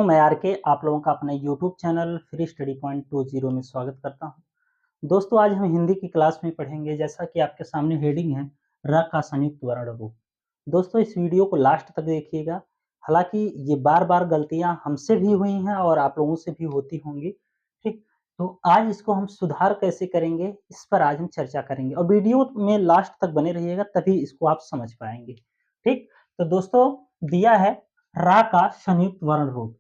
मैं आर के आप लोगों का अपना YouTube channel free study point 20 में स्वागत करता हूं। दोस्तों आज हम हिंदी की क्लास में पढ़ेंगे, जैसा कि आपके सामने हेडिंग है र का संयुक्त वर्ण रूप। दोस्तों इस वीडियो को लास्ट तक देखिएगा। हालांकि ये बार बार गलतियां हमसे भी हुई हैं और आप लोगों से भी होती होंगी, ठीक। तो आज इसको हम सुधार कैसे करेंगे इस पर आज हम चर्चा करेंगे और वीडियो में लास्ट तक बने रहिएगा, तभी इसको आप समझ पाएंगे, ठीक। तो दोस्तों दिया है रा का संयुक्त वर्ण रूप।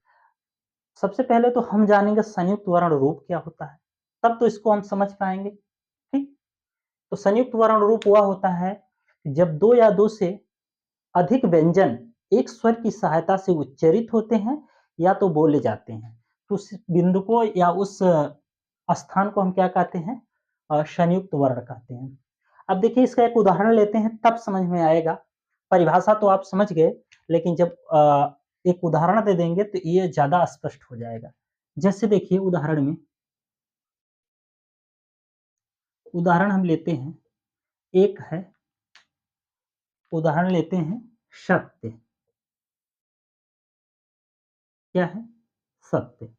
सबसे पहले तो हम जानेंगे संयुक्त वर्ण रूप क्या होता है, तब तो इसको हम समझ पाएंगे, ठीक। तो संयुक्त वर्ण रूप वह होता है जब दो या दो से अधिक व्यंजन एक स्वर की सहायता से उच्चारित होते हैं या तो बोले जाते हैं, तो उस बिंदु को या उस स्थान को हम क्या कहते हैं, संयुक्त वर्ण कहते हैं। अब देखिए इसका एक उदाहरण लेते हैं, तब समझ में आएगा। परिभाषा तो आप समझ गए, लेकिन जब एक उदाहरण दे देंगे तो ये ज्यादा स्पष्ट हो जाएगा। जैसे देखिए उदाहरण में, उदाहरण हम लेते हैं, एक है उदाहरण लेते हैं सत्य। क्या है? सत्य।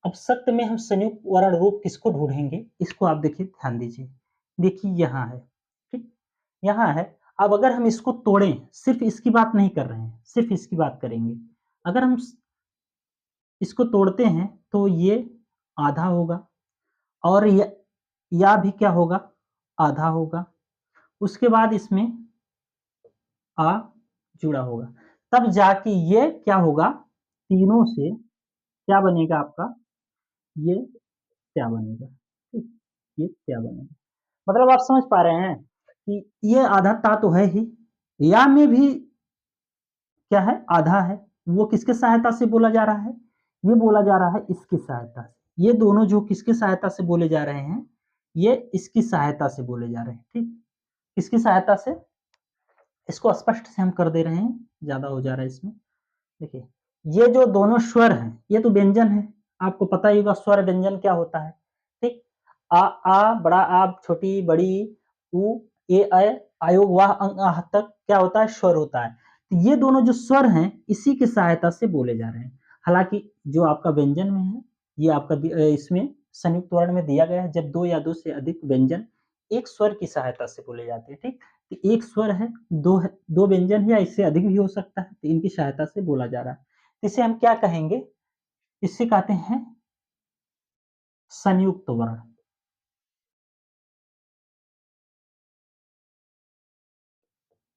अब सत्य में हम संयुक्त वर्ण रूप किसको ढूंढेंगे, इसको आप देखिए, ध्यान दीजिए। देखिए यहाँ है, ठीक, यहाँ है। अब अगर हम इसको तोड़ें, सिर्फ इसकी बात नहीं कर रहे हैं, सिर्फ इसकी बात करेंगे। अगर हम इसको तोड़ते हैं तो ये आधा होगा और या भी क्या होगा, आधा होगा। उसके बाद इसमें आ जुड़ा होगा, तब जाके ये क्या होगा, तीनों से क्या बनेगा आपका, ये क्या बनेगा, ठीक, ये क्या बनेगा। मतलब आप समझ पा रहे हैं कि ये आधा ता तो है ही, या में भी क्या है, आधा है। वो किसके सहायता से बोला जा रहा है, ये बोला जा रहा है इसकी सहायता से। ये दोनों जो किसकी सहायता से बोले जा रहे हैं, ये इसकी सहायता से बोले जा रहे हैं, ठीक। किसकी सहायता से, इसको स्पष्ट से हम कर दे रहे हैं, ज्यादा हो जा रहा है इसमें। देखिए ये जो दोनों स्वर हैं, ये तो व्यंजन है, आपको पता ही होगा स्वर व्यंजन क्या होता है, ठीक। आ बड़ा आ, छोटी बड़ी, उ ए आयोग वाह अंग आह तक क्या होता है, स्वर होता है। तो ये दोनों जो स्वर हैं इसी की सहायता से बोले जा रहे हैं। हालांकि जो आपका व्यंजन में है, ये आपका इसमें संयुक्त वर्ण में दिया गया है, जब दो या दो से अधिक व्यंजन एक स्वर की सहायता से बोले जाते हैं, ठीक। तो एक स्वर है, दो व्यंजन है या इससे अधिक भी हो सकता है, तो इनकी सहायता से बोला जा रहा है। इसे हम क्या कहेंगे, इसे कहते हैं संयुक्त वर्ण।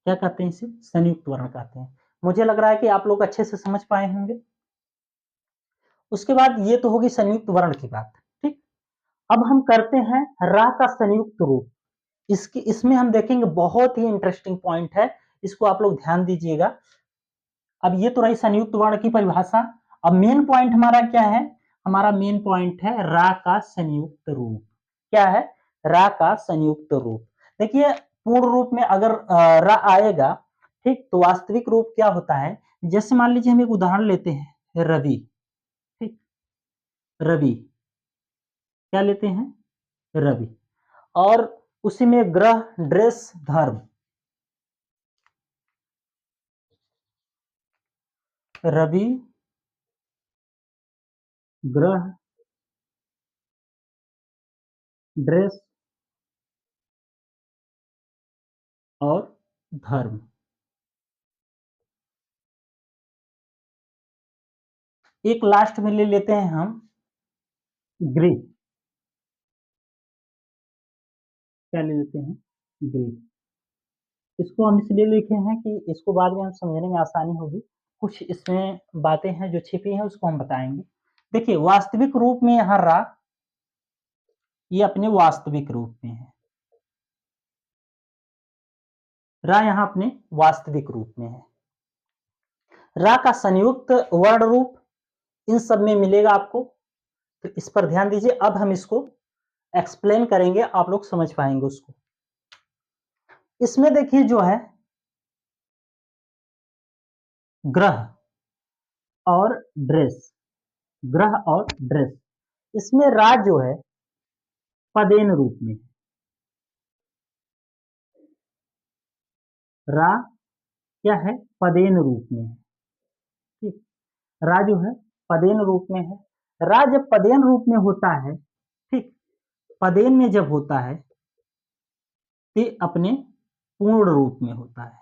क्या कहते हैं इसे, संयुक्त वर्ण कहते हैं। मुझे लग रहा है कि आप लोग अच्छे से समझ पाए होंगे। उसके बाद ये तो होगी संयुक्त वर्ण की बात, ठीक। अब हम करते हैं रा का संयुक्त रूप। इसमें हम देखेंगे बहुत ही इंटरेस्टिंग पॉइंट है, इसको आप लोग ध्यान दीजिएगा। अब ये तो रही संयुक्त वर्ण की परिभाषा। अब मेन पॉइंट हमारा क्या है, हमारा मेन पॉइंट है रा का संयुक्त रूप। क्या है, रा का संयुक्त रूप। देखिए पूर्ण रूप में अगर रा आएगा, ठीक, तो वास्तविक रूप क्या होता है। जैसे मान लीजिए हम एक उदाहरण लेते हैं, रवि, ठीक, रवि, क्या लेते हैं, रवि। और उसी में ग्रह, ड्रेस, धर्म। रवि, ग्रह, ड्रेस और धर्म। एक लास्ट में ले लेते हैं हम गृह। क्या ले लेते हैं, गृह। इसको हम इसलिए लिखे हैं कि इसको बाद में हम समझने में आसानी होगी। कुछ इसमें बातें हैं जो छिपी हैं, उसको हम बताएंगे। देखिए वास्तविक रूप में यहाँ रा, ये अपने वास्तविक रूप में है, रा यहाँ अपने वास्तविक रूप में है। रा का संयुक्त वर्ण रूप इन सब में मिलेगा आपको, तो इस पर ध्यान दीजिए। अब हम इसको एक्सप्लेन करेंगे, आप लोग समझ पाएंगे उसको। इसमें देखिए जो है ग्रह और ड्रेस, ग्रह और ड्रेस, इसमें रा जो है पदेन रूप में, रा क्या है, पदेन रूप में है, ठीक। रा जो है पदेन रूप में है। रा जब पदेन रूप में होता है, ठीक, पदेन में जब होता है ये अपने पूर्ण रूप में होता है,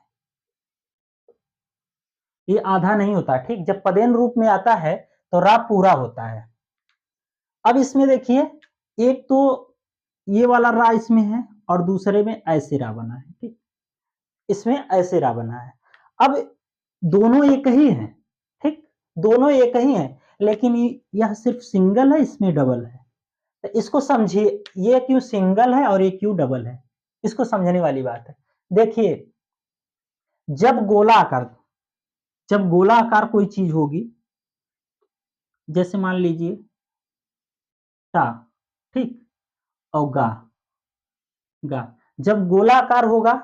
ये आधा नहीं होता, ठीक। जब पदेन रूप में आता है तो रा पूरा होता है। अब इसमें देखिए, एक तो ये वाला रा इसमें है और दूसरे में ऐसे रा बना है, ठीक, इसमें ऐसे रा बना है। अब दोनों एक ही हैं, ठीक, दोनों एक ही हैं, लेकिन यह सिर्फ सिंगल है, इसमें डबल है। तो इसको समझिए, ये क्यों सिंगल है और ये क्यों डबल है, इसको समझने वाली बात है। देखिए, जब गोलाकार, जब गोलाकार कोई चीज होगी, जैसे मान लीजिए टा, ठीक, और गा, गा, जब गोलाकार होगा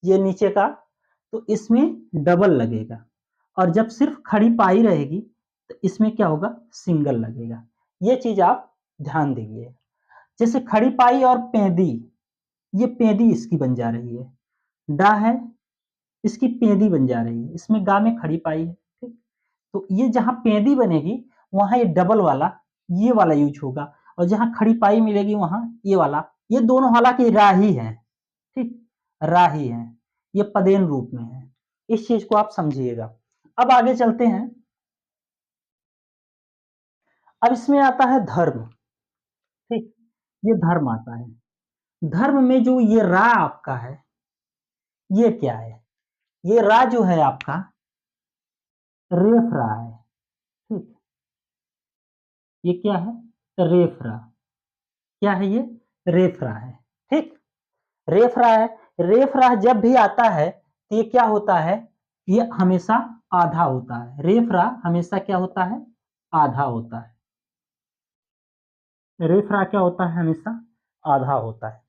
ये नीचे का, तो इसमें डबल लगेगा, और जब सिर्फ खड़ी पाई रहेगी तो इसमें क्या होगा, सिंगल लगेगा। ये चीज आप ध्यान दीजिए। जैसे खड़ी पाई और पेंदी, ये पेंदी इसकी बन जा रही है, डा है इसकी पेंदी बन जा रही है, इसमें गा में खड़ी पाई है, ठीक। तो ये जहां पेंदी बनेगी वहां ये डबल वाला, ये वाला यूज होगा, और जहां खड़ी पाई मिलेगी वहां ये वाला। ये दोनों हालांकि राही है, ठीक, राही है, ये पदेन रूप में है। इस चीज को आप समझिएगा। अब आगे चलते हैं। अब इसमें आता है धर्म, ठीक, ये धर्म आता है। धर्म में जो ये रा आपका है, ये क्या है, ये रा जो है आपका रेफ रा है, ठीक, ये क्या है, रेफ रा, क्या है ये, रेफ रा है, ठीक, रेफ रा है। रेफ रा जब भी आता है तो ये क्या होता है, ये हमेशा आधा होता है। रेफ रा हमेशा क्या होता है, आधा होता है। रेफ रा क्या होता है, हमेशा आधा होता है।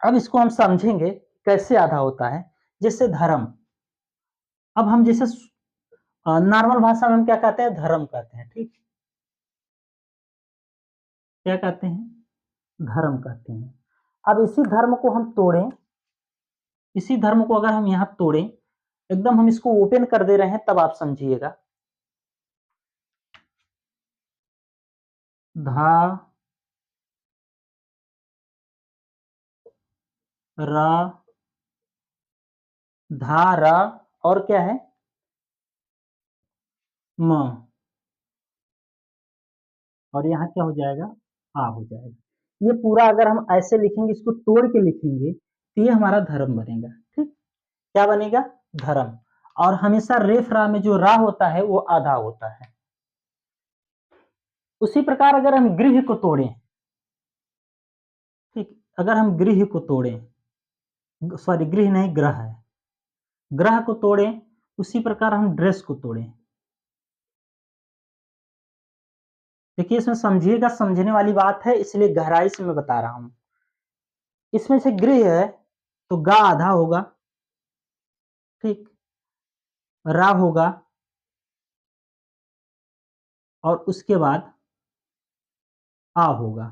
अब इसको हम समझेंगे कैसे आधा होता है। जैसे धर्म, अब हम जैसे नॉर्मल भाषा में हम क्या कहते हैं, धर्म कहते हैं, ठीक, क्या कहते हैं, धर्म कहते हैं। अब इसी धर्म को हम तोड़ें, इसी धर्म को अगर हम यहां तोड़ें, एकदम हम इसको ओपन कर दे रहे हैं, तब आप समझिएगा। धा रा, धा रा, और क्या है, म, और यहाँ क्या हो जाएगा, आ हो जाएगा। ये पूरा अगर हम ऐसे लिखेंगे, इसको तोड़ के लिखेंगे, तो ये हमारा धर्म बनेगा, ठीक, क्या बनेगा, धर्म। और हमेशा रेफ रा में जो रा होता है वो आधा होता है। उसी प्रकार अगर हम गृह को तोड़ें, ठीक, अगर हम गृह को तोड़ें, सॉरी गृह नहीं, ग्रह है, ग्रह को तोड़ें, उसी प्रकार हम ड्रेस को तोड़ें। देखिए, इसमें समझिएगा, समझने वाली बात है, इसलिए गहराई से मैं बता रहा हूं। इसमें से गृह है तो गा आधा होगा, ठीक, रा होगा, और उसके बाद आ होगा।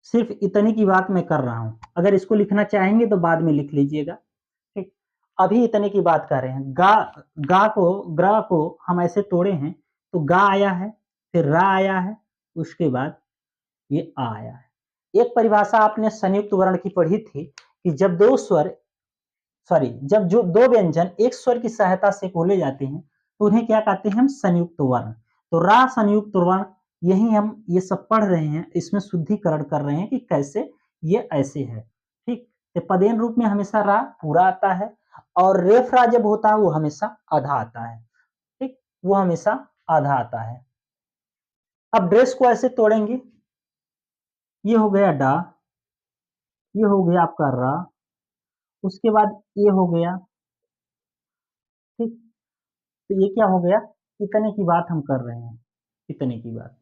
सिर्फ इतनी की बात मैं कर रहा हूं, अगर इसको लिखना चाहेंगे तो बाद में लिख लीजिएगा, ठीक। अभी इतने की बात कर रहे हैं। गा, गा को, ग्रा को हम ऐसे तोड़े हैं, तो गा आया है, फिर रा आया है, उसके बाद ये आ आया है। एक परिभाषा आपने संयुक्त वर्ण की पढ़ी थी कि जब दो स्वर, सॉरी, जब जो दो व्यंजन एक स्वर की सहायता से बोले जाते हैं तो उन्हें क्या कहते हैं, हम संयुक्त वर्ण। तो रा संयुक्त वर्ण, यही हम ये सब पढ़ रहे हैं, इसमें शुद्धिकरण कर रहे हैं कि कैसे ये ऐसे है, ठीक। तो पदेन रूप में हमेशा रा पूरा आता है, और रेफ रा जब होता है वो हमेशा आधा आता है, ठीक, वो हमेशा आधा आता है। अब ड्रेस को ऐसे तोड़ेंगे, ये हो गया डा, ये हो गया आपका रा, उसके बाद ये हो गया, ठीक। तो ये क्या हो गया, इतने की बात हम कर रहे हैं, इतने की बात।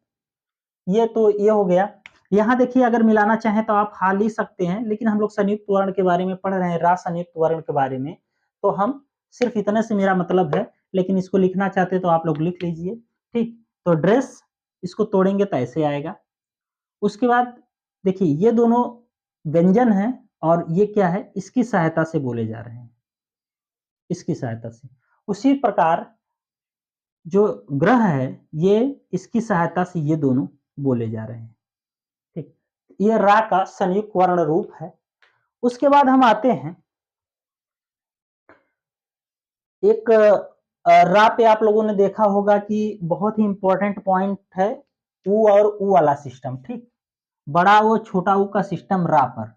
ये तो ये हो गया। यहाँ देखिए, अगर मिलाना चाहें तो आप हाँ लिख सकते हैं, लेकिन हम लोग संयुक्त वर्ण के बारे में पढ़ रहे हैं, रा संयुक्त वर्ण के बारे में, तो हम सिर्फ इतने से मेरा मतलब है, लेकिन इसको लिखना चाहते तो आप लोग लिख लीजिए, ठीक। तो ड्रेस, इसको तोड़ेंगे तो ऐसे आएगा। उसके बाद देखिए, ये दोनों व्यंजन है, और ये क्या है, इसकी सहायता से बोले जा रहे हैं, इसकी सहायता से। उसी प्रकार जो ग्रह है ये इसकी सहायता से ये दोनों बोले जा रहे हैं। ठीक, ये रा का संयुक्त वर्ण रूप है। उसके बाद हम आते हैं एक रा पे आप लोगों ने देखा होगा कि बहुत ही इंपॉर्टेंट पॉइंट है उ और उ वाला सिस्टम। ठीक, बड़ा वो छोटा उ का सिस्टम रा पर,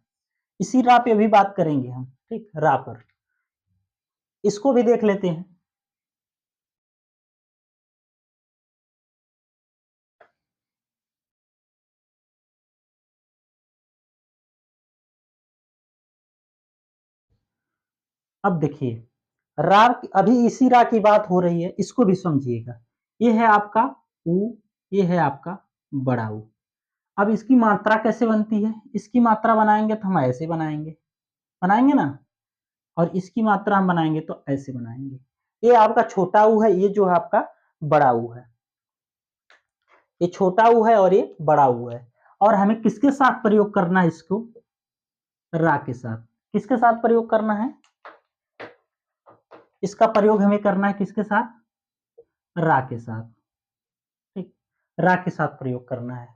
इसी रा पे भी बात करेंगे हम। ठीक, रा पर इसको भी देख लेते हैं। अब देखिए रा, अभी इसी रा की बात हो रही है, इसको भी समझिएगा। ये है आपका उ, ये है आपका बड़ा उ। अब इसकी मात्रा कैसे बनती है? इसकी मात्रा बनाएंगे तो हम ऐसे बनाएंगे, बनाएंगे ना, और इसकी मात्रा हम बनाएंगे तो ऐसे बनाएंगे। ये आपका छोटा ऊ है, ये जो है आपका बड़ा ऊ है। ये छोटा ऊ है और ये बड़ा ऊ है। और हमें किसके साथ प्रयोग करना है इसको? रा के साथ। किसके साथ प्रयोग करना है? इसका प्रयोग हमें करना है किसके साथ? रा के साथ। ठीक, रा के साथ प्रयोग करना है।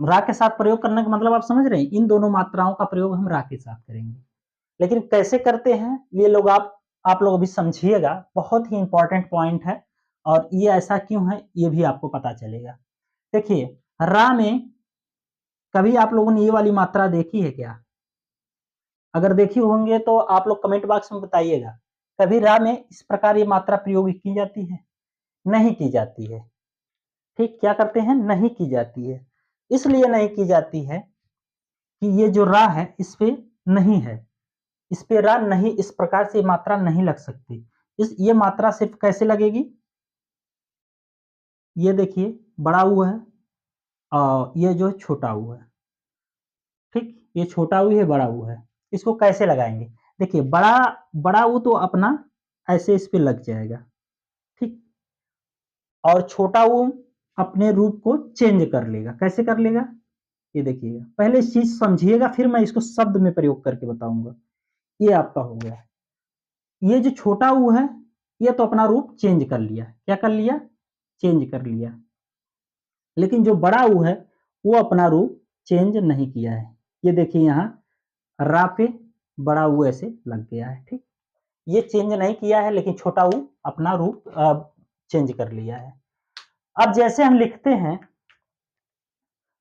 रा के साथ प्रयोग करने का मतलब आप समझ रहे हैं, इन दोनों मात्राओं का प्रयोग हम रा के साथ करेंगे। लेकिन कैसे करते हैं ये लोग आप लोग अभी समझिएगा, बहुत ही इंपॉर्टेंट पॉइंट है। और ये ऐसा क्यों है ये भी आपको पता चलेगा। देखिए रा में कभी आप लोगों ने ये वाली मात्रा देखी है क्या? अगर देखी होंगे तो आप लोग कमेंट बॉक्स में बताइएगा। कभी रा में इस प्रकार ये मात्रा प्रयोग की जाती है? नहीं की जाती है। ठीक, क्या करते हैं? नहीं की जाती है। इसलिए नहीं की जाती है कि ये जो रा है इस पे नहीं है, इस पे रा नहीं, इस प्रकार से मात्रा नहीं लग सकती। ये मात्रा सिर्फ कैसे लगेगी? ये देखिए बड़ा ऊ है और ये जो छोटा ऊ है। ठीक, ये छोटा ऊ है, बड़ा ऊ है। इसको कैसे लगाएंगे? देखिए बड़ा बड़ा ऊ तो अपना ऐसे इस पे लग जाएगा। ठीक, और छोटा ऊ अपने रूप को चेंज कर लेगा। कैसे कर लेगा? ये देखिएगा, पहले इस चीज समझिएगा फिर मैं इसको शब्द में प्रयोग करके बताऊंगा। ये आपका हो गया। ये जो छोटा ऊ है ये तो अपना रूप चेंज कर लिया। क्या कर लिया? चेंज कर लिया। लेकिन जो बड़ा ऊ है वो अपना रूप चेंज नहीं किया है। ये देखिए यहाँ रा पे बड़ा ऊ ऐसे लग गया है। ठीक, ये चेंज नहीं किया है लेकिन छोटा ऊ अपना रूप चेंज कर लिया है। अब जैसे हम लिखते हैं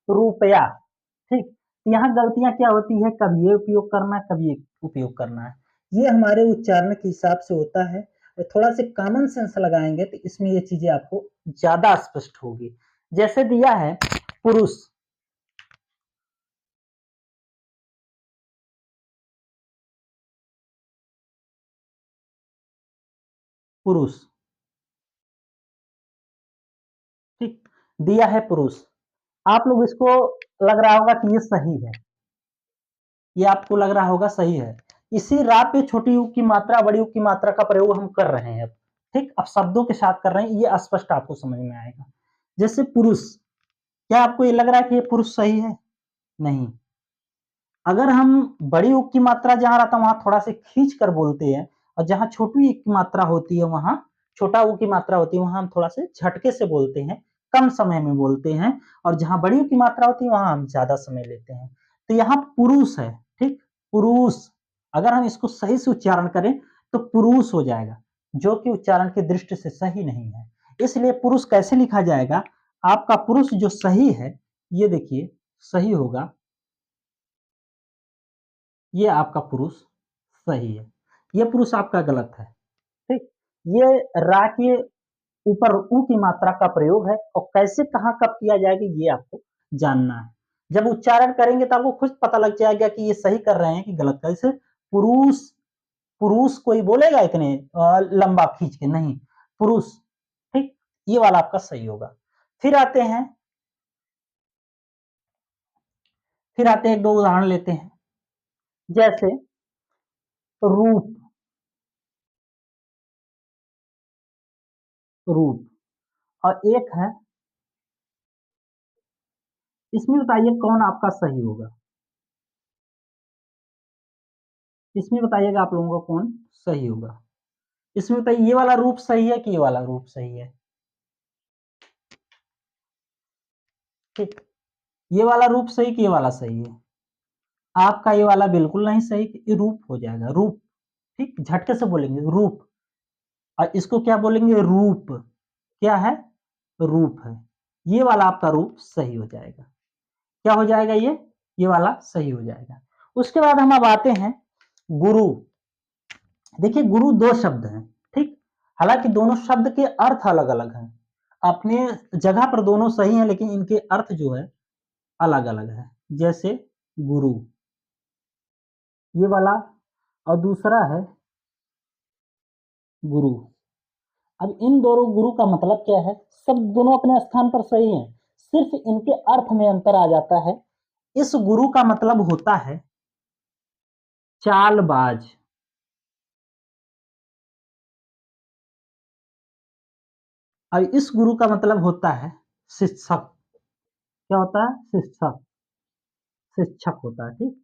रुपया, ठीक, यहाँ गलतियां क्या होती है, कभी ये उपयोग करना है कभी ये उपयोग करना है। ये हमारे उच्चारण के हिसाब से होता है। थोड़ा से कॉमन सेंस लगाएंगे तो इसमें ये चीजें आपको ज्यादा स्पष्ट होगी। जैसे दिया है पुरुष, पुरुष, ठीक, दिया है पुरुष। आप लोग इसको लग रहा होगा कि ये सही है, ये आपको लग रहा होगा सही है। इसी रा पे छोटी यू की मात्रा बड़ी यू की मात्रा का प्रयोग हम कर रहे हैं अब। ठीक, अब शब्दों के साथ कर रहे हैं, ये स्पष्ट आपको समझ में आएगा। जैसे पुरुष, क्या आपको ये लग रहा है कि ये पुरुष सही है? नहीं। अगर हम बड़ी ऊ की मात्रा जहां रहता है वहां थोड़ा से खींच कर बोलते हैं, और जहां छोटी की मात्रा होती है वहां छोटा ऊ की मात्रा होती है वहां हम थोड़ा से झटके से बोलते हैं, कम समय में बोलते हैं। और जहां बड़ी ऊ की मात्रा होती है वहां हम ज्यादा समय लेते हैं। तो यहाँ पुरुष है। ठीक, पुरुष, अगर हम इसको सही से उच्चारण करें तो पुरुष हो जाएगा, जो कि उच्चारण की दृष्टि से सही नहीं है। इसलिए पुरुष कैसे लिखा जाएगा? आपका पुरुष जो सही है, ये देखिए सही होगा, ये आपका पुरुष सही है, ये पुरुष आपका गलत है। ठीक, ये रा के ऊपर ऊ की मात्रा का प्रयोग है, और कैसे कहाँ कब किया जाएगा ये आपको जानना है। जब उच्चारण करेंगे तो आपको खुद पता लग जाएगा कि ये सही कर रहे हैं कि गलत। कैसे? पुरुष, पुरुष कोई बोलेगा इतने लंबा खींच के? नहीं, पुरुष। ठीक, ये वाला आपका सही होगा। फिर आते हैं, फिर आते हैं एक दो उदाहरण लेते हैं। जैसे रूप, रूप, और एक है, इसमें बताइए कौन आपका सही होगा? इसमें बताइएगा आप लोगों का कौन सही होगा? इसमें बताइए ये वाला रूप सही है कि ये वाला रूप सही है? ठीक, ये वाला रूप सही कि ये वाला सही है? आपका ये वाला बिल्कुल नहीं सही, ये रूप हो जाएगा, रूप। ठीक, झटके से बोलेंगे रूप, और इसको क्या बोलेंगे? रूप। क्या है? रूप है। ये वाला आपका रूप सही हो जाएगा। क्या हो जाएगा ये वाला सही हो जाएगा। उसके बाद हम अब आते हैं गुरु। देखिए गुरु दो शब्द हैं, ठीक, हालांकि दोनों शब्द के अर्थ अलग अलग हैं, अपने जगह पर दोनों सही हैं, लेकिन इनके अर्थ जो है अलग अलग है। जैसे गुरु ये वाला, और दूसरा है गुरु। अब इन दोनों गुरु का मतलब क्या है? सब दोनों अपने स्थान पर सही हैं, सिर्फ इनके अर्थ में अंतर आ जाता है। इस गुरु का मतलब होता है चालबाज, और इस गुरु का मतलब होता है शिक्षक। क्या होता है? शिक्षक। शिक्षक होता है, ठीक।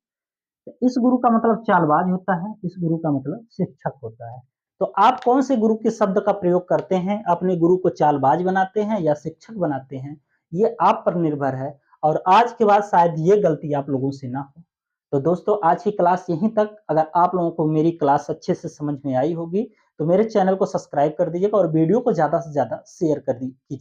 तो इस गुरु का मतलब चालबाज होता है, इस गुरु का मतलब शिक्षक होता है। तो आप कौन से गुरु के शब्द का प्रयोग करते हैं? अपने गुरु को चालबाज बनाते हैं या शिक्षक बनाते हैं? ये आप पर निर्भर है, और आज के बाद शायद ये गलती आप लोगों से ना हो। तो दोस्तों आज की क्लास यहीं तक। अगर आप लोगों को मेरी क्लास अच्छे से समझ में आई होगी तो मेरे चैनल को सब्सक्राइब कर दीजिएगा और वीडियो को ज़्यादा से ज़्यादा शेयर कर कीजिए।